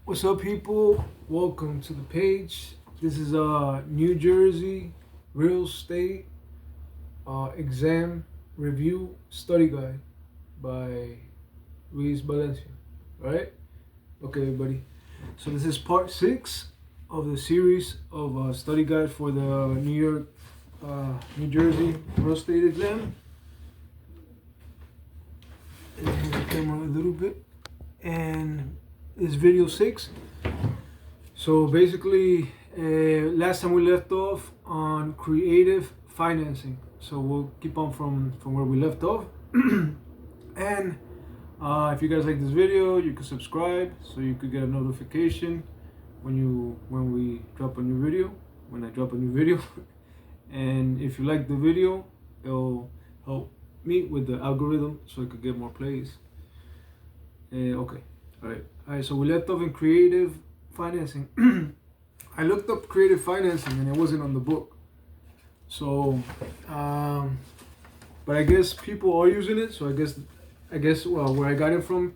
What's up, people? Welcome to the page. This is a New Jersey real estate exam review study guide by Luis Valencia. Right? Okay, everybody. So this is part 6 of the series of study guide for the New Jersey real estate exam. Move the camera a little bit, and this video 6. So basically, last time we left off on creative financing. So we'll keep on from where we left off. And if you guys like this video, you can subscribe so you could get a notification when we drop a new video. When I drop a new video, and if you like the video, it'll help me with the algorithm so it could get more plays. Okay, all right. So we left off in creative financing. I looked up creative financing and it wasn't on the book. So, but I guess people are using it. So I guess where I got it from,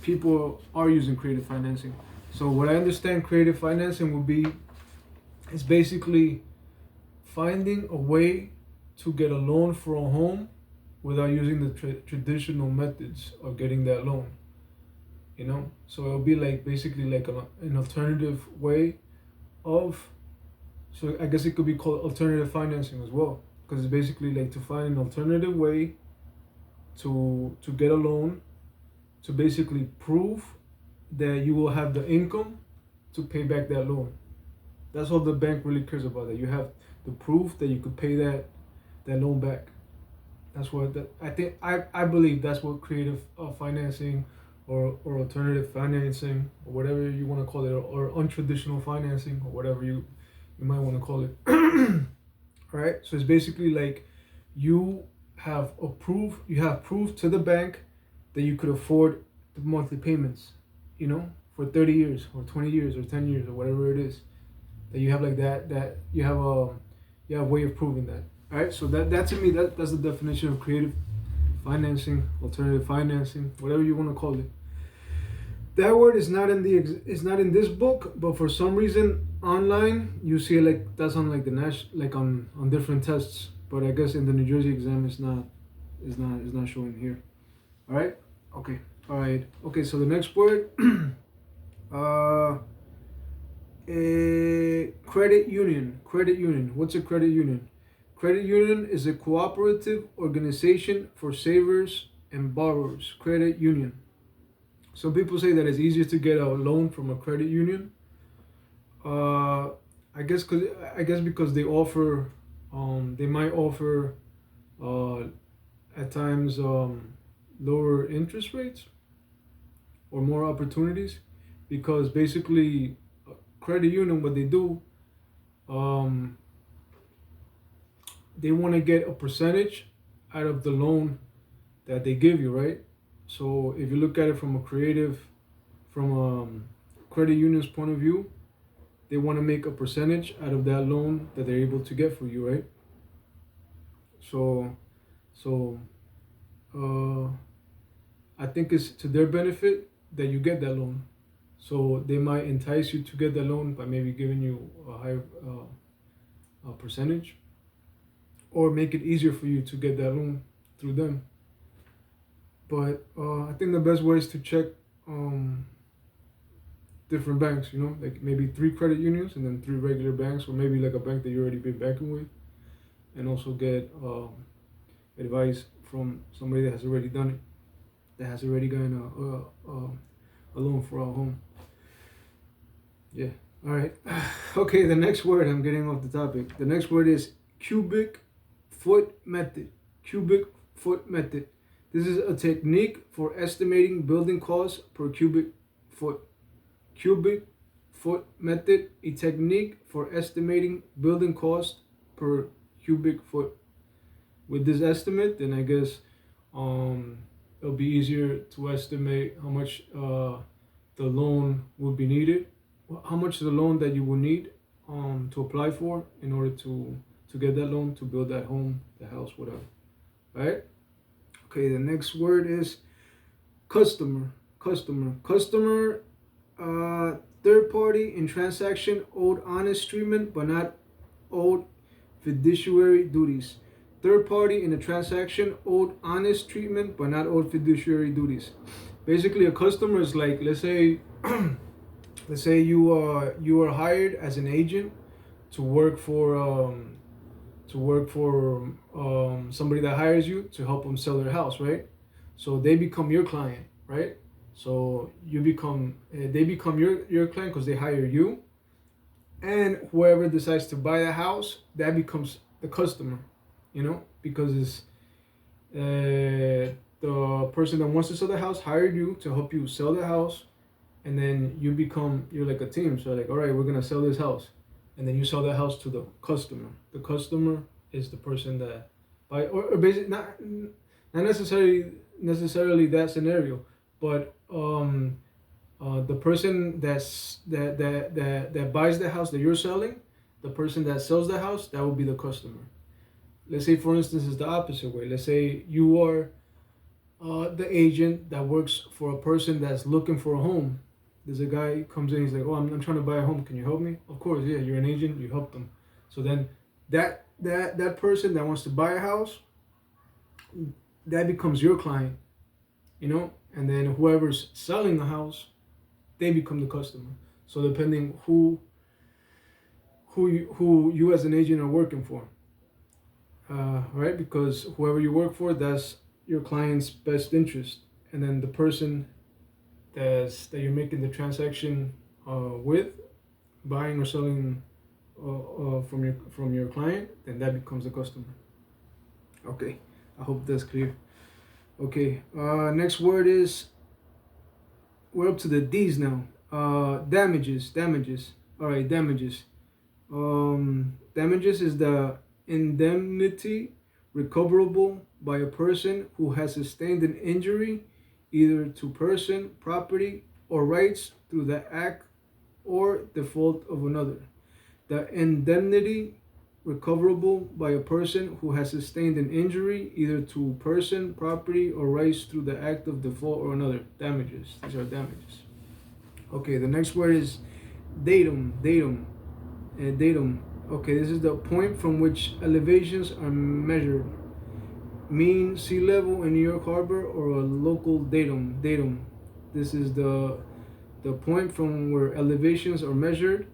people are using creative financing. So what I understand creative financing would be, is basically finding a way to get a loan for a home without using the traditional methods of getting that loan. You know, so it'll be like basically like an alternative way of, so I guess it could be called alternative financing as well, because it's basically like to find an alternative way to get a loan, to basically prove that you will have the income to pay back that loan. That's all the bank really cares about, that you have the proof that you could pay that loan back. That's what I believe that's what creative financing or alternative financing, or whatever you want to call it, or untraditional financing, or whatever you might want to call it. Right? So it's basically like you have proof to the bank that you could afford the monthly payments, you know, for 30 years or 20 years or 10 years or whatever it is, that you have like that you have a way of proving that. All right? So that to me, that's the definition of creative financing, alternative financing, whatever you want to call it. That word is not in this book, but for some reason online you see it like that's on like like on different tests. But I guess in the New Jersey exam it's not showing here. All right. Okay. All right. Okay. So the next word, credit union. Credit union. What's a credit union? Credit union is a cooperative organization for savers and borrowers. Credit union. Some people say that it's easier to get a loan from a credit union. I guess because they offer, they might offer, at times, lower interest rates or more opportunities. Because basically, credit union, what they do, they want to get a percentage out of the loan that they give you, right? So if you look at it from a credit union's point of view, they want to make a percentage out of that loan that they're able to get for you, right? So I think it's to their benefit that you get that loan. So they might entice you to get the loan by maybe giving you a higher percentage, or make it easier for you to get that loan through them. But I think the best way is to check different banks, you know, like maybe 3 credit unions and then 3 regular banks, or maybe like a bank that you already been banking with, and also get advice from somebody that has already done it, that has already gotten a loan for a home. Yeah. All right. Okay. The next word, I'm getting off the topic. The next word is cubic foot method. Cubic foot method. This is a technique for estimating building costs per cubic foot. Cubic foot method, a technique for estimating building cost per cubic foot. With this estimate, then I guess it'll be easier to estimate how much the loan would be needed, how much the loan that you will need to apply for in order to get that loan to build that home, the house, whatever. Right? Okay, the next word is customer. Customer Third party in transaction owed honest treatment but not owed fiduciary duties. Third party in a transaction owed honest treatment but not owed fiduciary duties. Basically, a customer is like, let's say you are hired as an agent to work for somebody that hires you to help them sell their house, right? So they become your client, right? So they become your client because they hire you, and whoever decides to buy the house, that becomes the customer, because it's the person that wants to sell the house hired you to help you sell the house, and then you're like a team. So like, all right, we're gonna sell this house, and then you sell the house to the customer. The customer is the person that buy, or basically not necessarily that scenario, but the person that buys the house that you're selling, the person that sells the house, that would be the customer. Let's say, for instance, it's the opposite way. Let's say you are the agent that works for a person that's looking for a home. There's a guy who comes in, he's like, oh, I'm trying to buy a home. Can you help me? Of course, yeah, you're an agent, you help them. So then that person that wants to buy a house, that becomes your client, and then whoever's selling the house, they become the customer. So depending who you as an agent are working for, right? Because whoever you work for, that's your client's best interest, and then the person that you're making the transaction with, buying or selling from your client, then that becomes the customer. Okay, I hope that's clear. Okay, next word is, we're up to the D's now. Damages. All right, damages. Damages is the indemnity recoverable by a person who has sustained an injury either to person, property, or rights through the act or default of another. The indemnity recoverable by a person who has sustained an injury either to person, property, or rights through the act of default or another. Damages. These are damages. Okay, the next word is datum. Datum. Okay, this is the point from which elevations are measured. Mean sea level in New York Harbor, or a local datum. This is the point from where elevations are measured.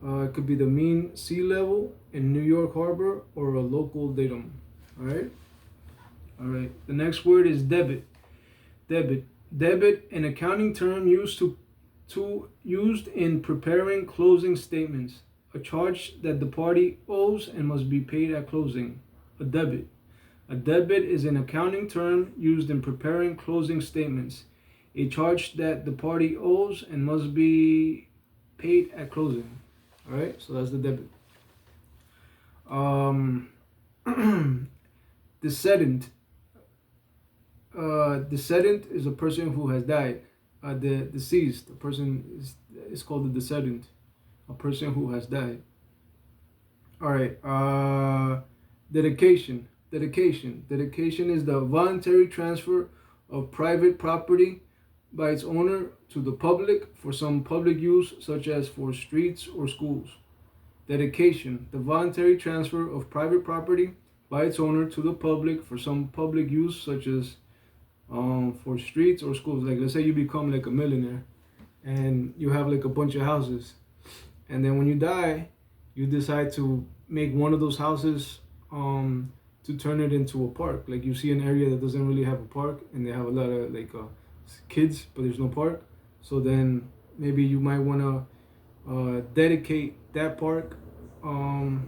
It could be the mean sea level in New York Harbor or a local datum. All right. The next word is debit. Debit, an accounting term used in preparing closing statements. A charge that the party owes and must be paid at closing. A debit. A debit is an accounting term used in preparing closing statements. A charge that the party owes and must be paid at closing. All right, so that's the debit. Decedent. Decedent is a person who has died. The deceased, the person is called the decedent, a person who has died. All right. Dedication. Dedication is the voluntary transfer of private property by its owner to the public for some public use, such as for streets or schools. Dedication, the voluntary transfer of private property by its owner to the public for some public use, such as for streets or schools. Like, let's say you become like a millionaire and you have like a bunch of houses, and then when you die, you decide to make one of those houses to turn it into a park. Like, you see an area that doesn't really have a park and they have a lot of like kids, but there's no park. So then maybe you might want to dedicate that park to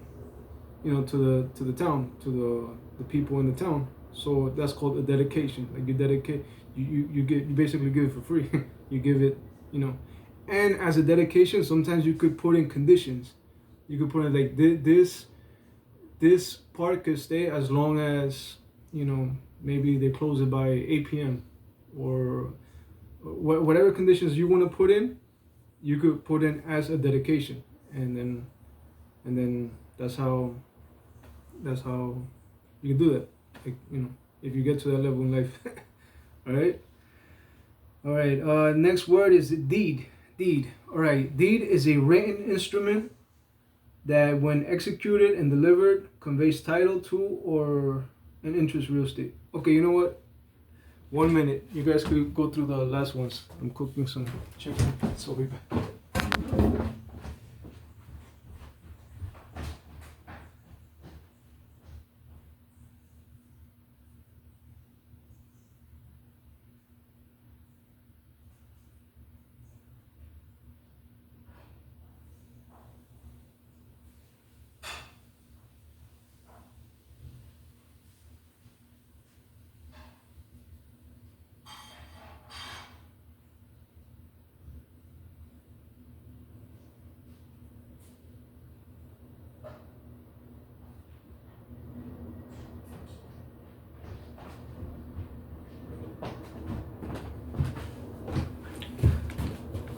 the town, to the people in the town. So that's called a dedication. Like, you dedicate, you basically give it for free. You give it, and as a dedication, sometimes you could put in conditions. You could put in like this park could stay as long as, maybe they close it by 8 p.m. or whatever conditions you want to put in, you could put in as a dedication, and then that's how you can do that. Like, if you get to that level in life. All right. Next word is deed. Deed. All right. Deed is a written instrument that, when executed and delivered, conveys title to or an interest real estate. Okay, you know what? 1 minute. You guys could go through the last ones. I'm cooking some chicken, so we'll be back.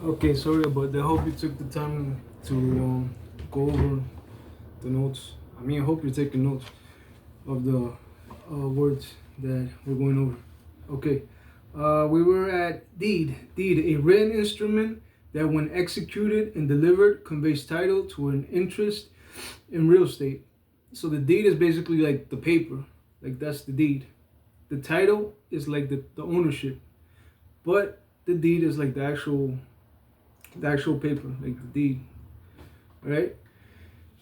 Okay, sorry about that. I hope you took the time to go over the notes. I mean, I hope you're taking notes of the words that we're going over. Okay, we were at deed. Deed, a written instrument that, when executed and delivered, conveys title to an interest in real estate. So the deed is basically like the paper, like that's the deed. The title is like the ownership, but the deed is like the actual paper, like the deed. All right.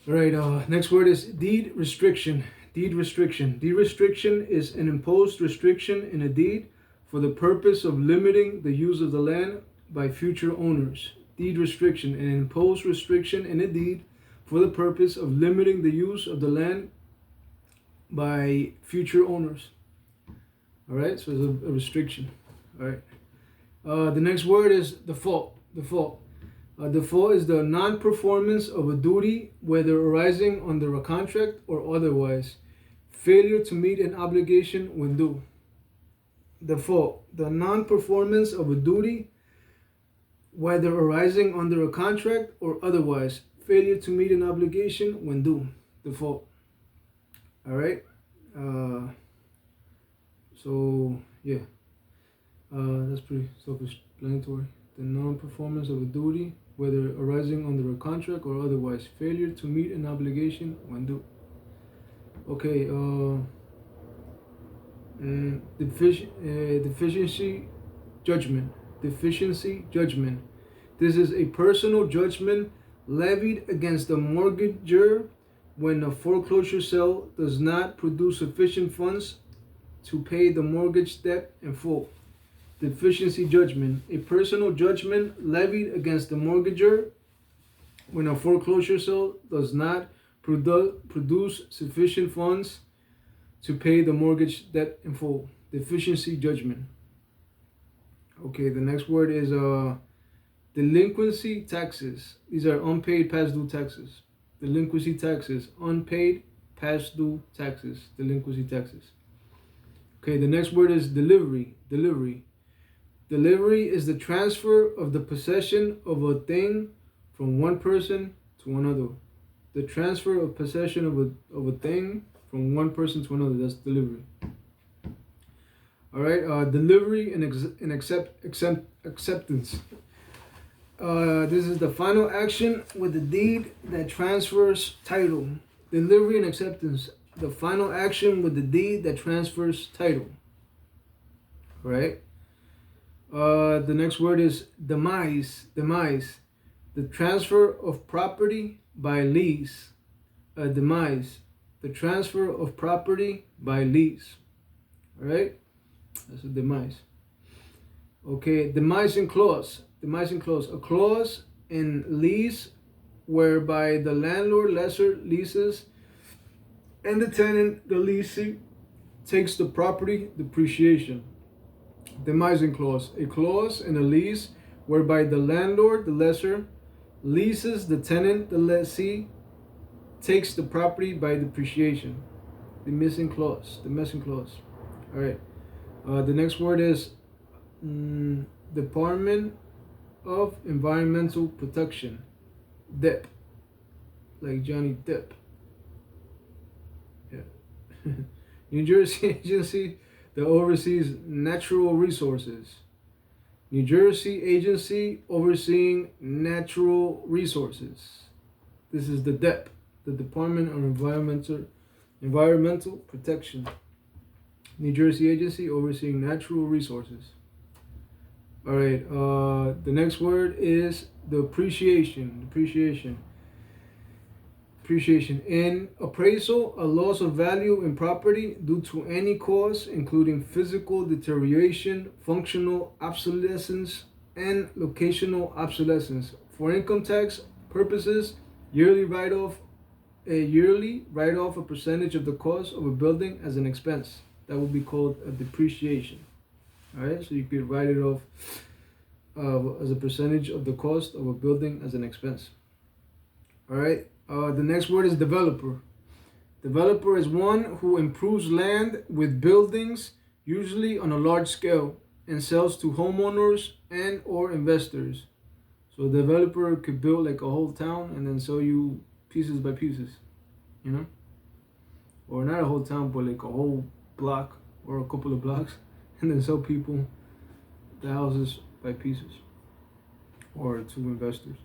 All right. Next word is deed restriction. Deed restriction. Deed restriction is an imposed restriction in a deed for the purpose of limiting the use of the land by future owners. Deed restriction, an imposed restriction in a deed for the purpose of limiting the use of the land by future owners. All right. So it's a restriction. All right. The next word is default. Default. Default is the non-performance of a duty, whether arising under a contract or otherwise. Failure to meet an obligation when due. Default. The non-performance of a duty, whether arising under a contract or otherwise. Failure to meet an obligation when due. Default. All right. So yeah, that's pretty self-explanatory. The non-performance of a duty, whether arising under a contract or otherwise. Failure to meet an obligation when due. Okay. Deficiency judgment. Deficiency judgment. This is a personal judgment levied against the mortgager when a foreclosure sale does not produce sufficient funds to pay the mortgage debt in full. Deficiency judgment, a personal judgment levied against the mortgager when a foreclosure sale does not produce sufficient funds to pay the mortgage debt in full. Deficiency judgment. Okay, the next word is delinquency taxes. These are unpaid past due taxes. Delinquency taxes, unpaid past due taxes, delinquency taxes. Okay, the next word is delivery. Delivery. Delivery is the transfer of the possession of a thing from one person to another. The transfer of possession of a thing from one person to another. That's delivery. All right. Delivery and acceptance. This is the final action with the deed that transfers title. Delivery and acceptance. The final action with the deed that transfers title. All right. The next word is demise. Demise. The transfer of property by lease. Demise. The transfer of property by lease. All right. That's a demise. Okay. Demising clause. Demising clause. A clause in lease whereby the landlord lessor leases and the tenant, the lessee, takes the property depreciation. Demising clause, a clause in a lease whereby the landlord, the lessor, leases the tenant, the lessee, takes the property by depreciation. The missing clause. All right. The next word is Department of Environmental Protection. DEP, like Johnny Depp. Yeah. New Jersey agency that oversees natural resources. New Jersey agency overseeing natural resources. This is the DEP, the Department of Environmental Protection. New Jersey agency overseeing natural resources. All right. The next word is the appreciation. In appraisal, a loss of value in property due to any cause, including physical deterioration, functional obsolescence, and locational obsolescence. For income tax purposes, yearly write-off a percentage of the cost of a building as an expense. That would be called a depreciation. All right, so you could write it off as a percentage of the cost of a building as an expense. All right. The next word is developer. Developer is one who improves land with buildings, usually on a large scale, and sells to homeowners and or investors. So a developer could build like a whole town and then sell you pieces by pieces, you know? Or not a whole town, but like a whole block or a couple of blocks, and then sell people the houses by pieces or to investors.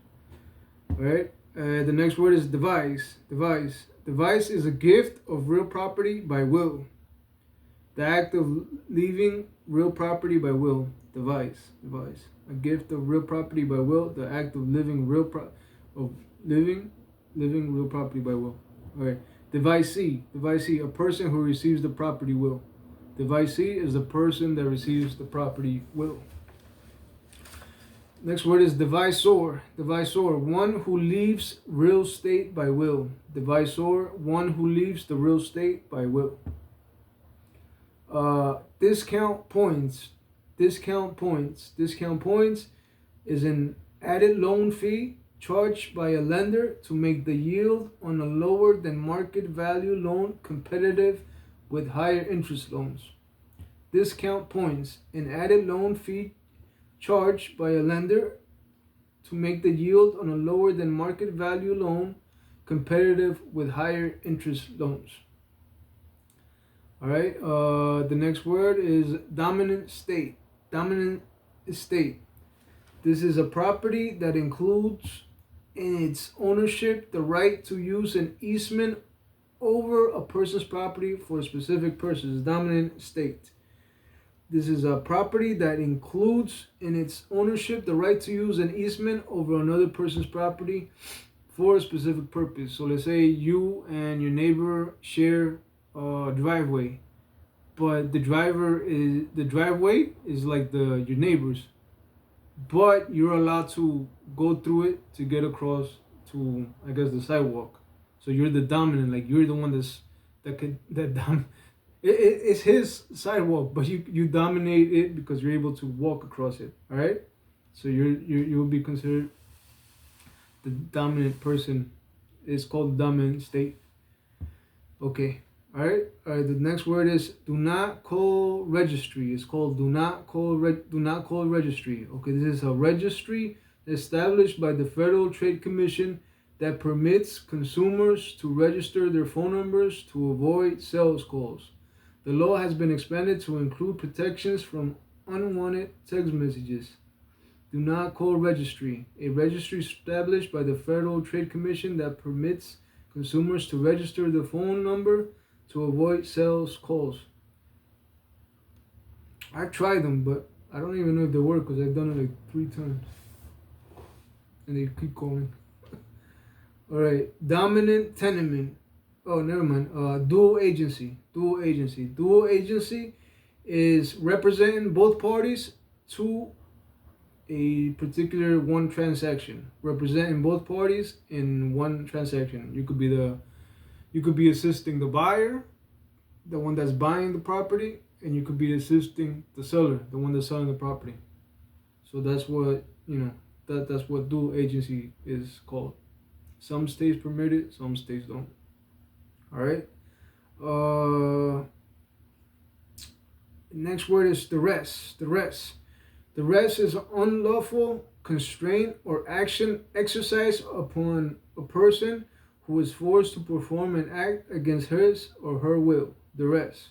All right. The next word is devise. Devise is a gift of real property by will. The act of leaving real property by will. Devise. A gift of real property by will. The act of living real living real property by will. All right. Devisee. A person who receives the property will. Devisee is the person that receives the property will. Next word is devisor. One who leaves real estate by will. Devisor, one who leaves the real estate by will. Discount points. Discount points is an added loan fee charged by a lender to make the yield on a lower than market value loan competitive with higher interest loans. Discount points, an added loan fee charged by a lender to make the yield on a lower than market value loan competitive with higher interest loans. All right. The next word is dominant state. Dominant estate. This is a property that includes in its ownership the right to use an easement over a person's property for a specific purpose. Dominant estate. This is a property that includes in its ownership the right to use an easement over another person's property for a specific purpose. So let's say you and your neighbor share a driveway, but the driveway is like your neighbor's, but you're allowed to go through it to get across to, I guess, the sidewalk. So you're the dominant, like you're the one it's his sidewalk, but you dominate it because you're able to walk across it. All right, so you'll be considered the dominant person. It's called the dominant state. Okay. All right. The next word is do not call registry. It's called do not call registry. Okay, this is a registry established by the Federal Trade Commission that permits consumers to register their phone numbers to avoid sales calls. The law has been expanded to include protections from unwanted text messages. Do not call registry. A registry established by the Federal Trade Commission that permits consumers to register their phone number to avoid sales calls. I tried them, but I don't even know if they work because I've done it like 3 times. And they keep calling. Alright, dominant tenement. Oh, never mind. Dual agency. Dual agency is representing both parties to a particular one transaction. Representing both parties in one transaction. You could be assisting the buyer, the one that's buying the property, and you could be assisting the seller, the one that's selling the property. So that's what that's what dual agency is called. Some states permit it, some states don't. All right. Next word is duress. Duress is an unlawful constraint or action exercised upon a person who is forced to perform an act against his or her will. Duress.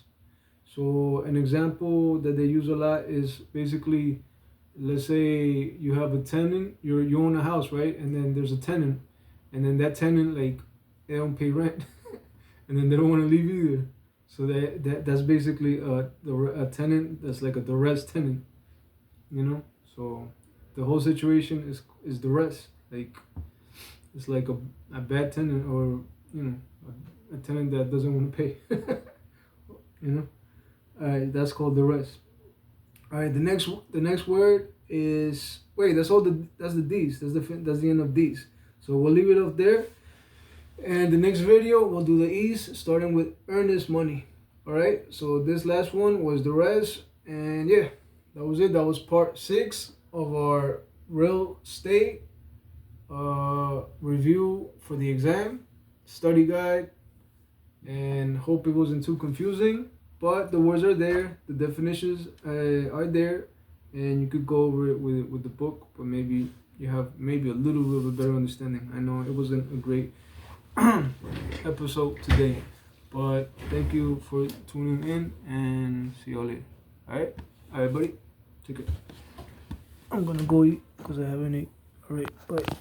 So an example that they use a lot is basically let's say you have a tenant, you own a house, right? And then there's a tenant, and then that tenant, like, they don't pay rent, and then they don't want to leave either. So that's basically a tenant that's like a duress tenant, you know. So the whole situation is duress. Like, it's like a bad tenant, or you know, a tenant that doesn't want to pay. You know. All right, that's called duress. All right, the next word is, wait. That's the D's. That's the end of D's. So we'll leave it up there. And the next video we'll do the E's, starting with earnest money. All right. So this last one was duress, and yeah, that was it. That was part 6 of our real estate review for the exam study guide. And hope it wasn't too confusing. But the words are there, the definitions are there, and you could go over it with the book, but maybe you have maybe a little bit better understanding. I know it wasn't a great episode today, but thank you for tuning in, and see y'all later. All right, buddy, take care. I'm gonna go eat because I haven't ate. All right, bye.